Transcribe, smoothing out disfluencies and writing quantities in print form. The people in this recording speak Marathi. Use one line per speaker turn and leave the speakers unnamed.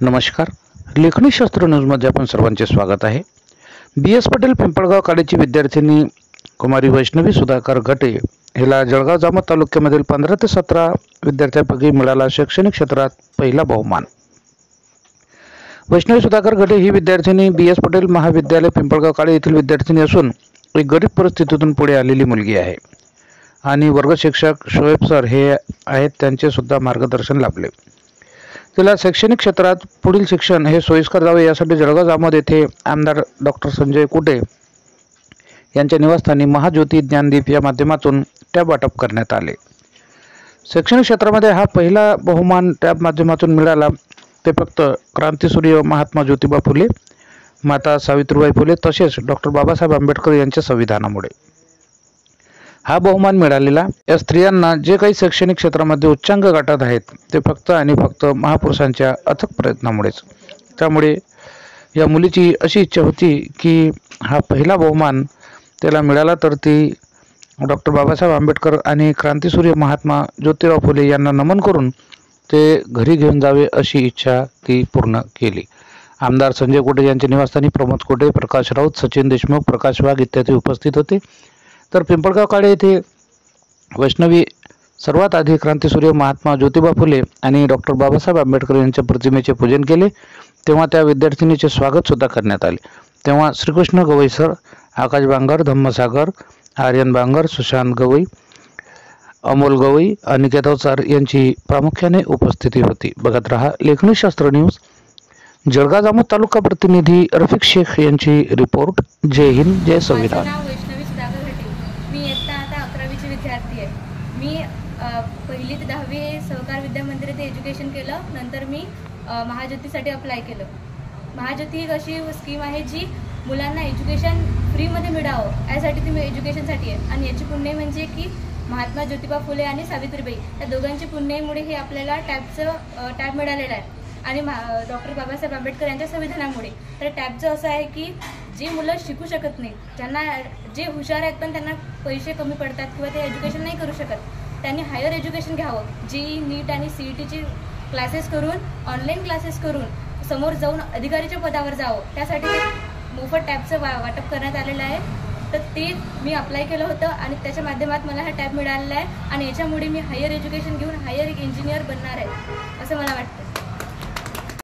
नमस्कार. लेखणी शास्त्र न्यूजमध्ये आपण सर्वांचे स्वागत आहे. BS पटेल पिंपळगाव कॉलेजची विद्यार्थिनी कुमारी वैष्णवी सुधाकर घटे हिला जळगाव जामोद तालुक्यामधील 15 ते 17 विद्यार्थ्यांपैकी मिळाला शैक्षणिक क्षेत्रात पहिला बहुमान. वैष्णवी सुधाकर घटे ही विद्यार्थिनी BS पटेल महाविद्यालय पिंपळगाव कॉलेज येथील विद्यार्थिनी असून एक गरीब परिस्थितीतून पुढे आलेली मुलगी आहे आणि वर्ग शिक्षक शोएब सर हे आहेत त्यांचे सुद्धा मार्गदर्शन लाभले. तिला शैक्षणिक क्षेत्रात पुढील शिक्षण हे सोयीस्कर जावे यासाठी जळगाव जामोद येथे आमदार डॉक्टर संजय कुटे यांच्या निवासस्थानी महाज्योती ज्ञानदीप या माध्यमातून टॅब वाटप करण्यात आले. शैक्षणिक क्षेत्रामध्ये हा पहिला बहुमान टॅब माध्यमातून मिळाला ते फक्त क्रांतीसूर्य महात्मा ज्योतिबा फुले, माता सावित्रीबाई फुले तसेच डॉक्टर बाबासाहेब आंबेडकर यांच्या संविधानामुळे. हा बहुमान मिळालेला या स्त्रियांना जे काही शैक्षणिक क्षेत्रामध्ये उच्चांक गाठत आहेत ते फक्त आणि फक्त महापुरुषांच्या अथक प्रयत्नामुळेच. त्यामुळे या मुलीची अशी इच्छा होती की हा पहिला बहुमान त्याला मिळाला तर ती डॉक्टर बाबासाहेब आंबेडकर आणि क्रांतीसूर्य महात्मा ज्योतिराव फुले यांना नमन करून ते घरी घेऊन जावे अशी इच्छा ती पूर्ण केली. आमदार संजय कुटे यांच्या निवासस्थानी प्रमोद कुटे, प्रकाश राऊत, सचिन देशमुख, प्रकाश वाघ इत्यादी उपस्थित होते. तर पिंपळगाव कॉलेज येथे वैष्णवी सर्वात आधी क्रांतीसूर्य महात्मा ज्योतिबा फुले आणि डॉक्टर बाबासाहेब आंबेडकर यांच्या प्रतिमेचे पूजन केले. तेव्हा त्या विद्यार्थिनीचे स्वागत सुद्धा करण्यात आले. तेव्हा श्रीकृष्ण गवई सर, आकाश बांगर, धम्मसागर, आर्यन बांगर, सुशांत गवई, अमोल गवई, अनिकेत अवचार यांची प्रामुख्याने उपस्थिती होती. बघत रहा लेखणी शास्त्र न्यूज. जळगाव जामोद तालुका प्रतिनिधी रफिक शेख यांची रिपोर्ट. जय हिंद, जय संविधान.
विद्यार्थी आहे. मी 1ली ते 10वी सहकार विद्या मंदिर येथे एज्युकेशन केलं. नंतर मी महाज्योतीसाठी अप्लाय केलं. महाज्योती एक अशी स्कीम आहे जी मुलांना एज्युकेशन फ्रीमध्ये मिळावं यासाठी ती एज्युकेशनसाठी आहे. आणि याची पुण्य म्हणजे की महात्मा ज्योतिबा फुले आणि सावित्रीबाई या दोघांची पुण्यामुळे हे आपल्याला टॅब मिळालेला आहे. आणि डॉक्टर बाबासाहेब आंबेडकर यांच्या संविधानामुळे. तर टॅबचं असं आहे की जी मुलं शिकू शकत नाही, ज्यांना जे हुशार आहेत पण त्यांना पैसे कमी पडतात किंवा ते एज्युकेशन नाही करू शकत, त्यांनी हायर एज्युकेशन घ्यावं. जी नीट आणि CETची क्लासेस करून, ऑनलाईन क्लासेस करून समोर जाऊन अधिकारीच्या पदावर जावं, त्यासाठी ते मोफत टॅबचं वाटप करण्यात आलेलं आहे. तर ते मी अप्लाय केलं होतं आणि त्याच्या माध्यमात मला हा टॅब मिळालेला आहे. आणि याच्यामुळे मी हायर एज्युकेशन घेऊन हायर इंजिनियर बनणार आहे असं मला वाटतं.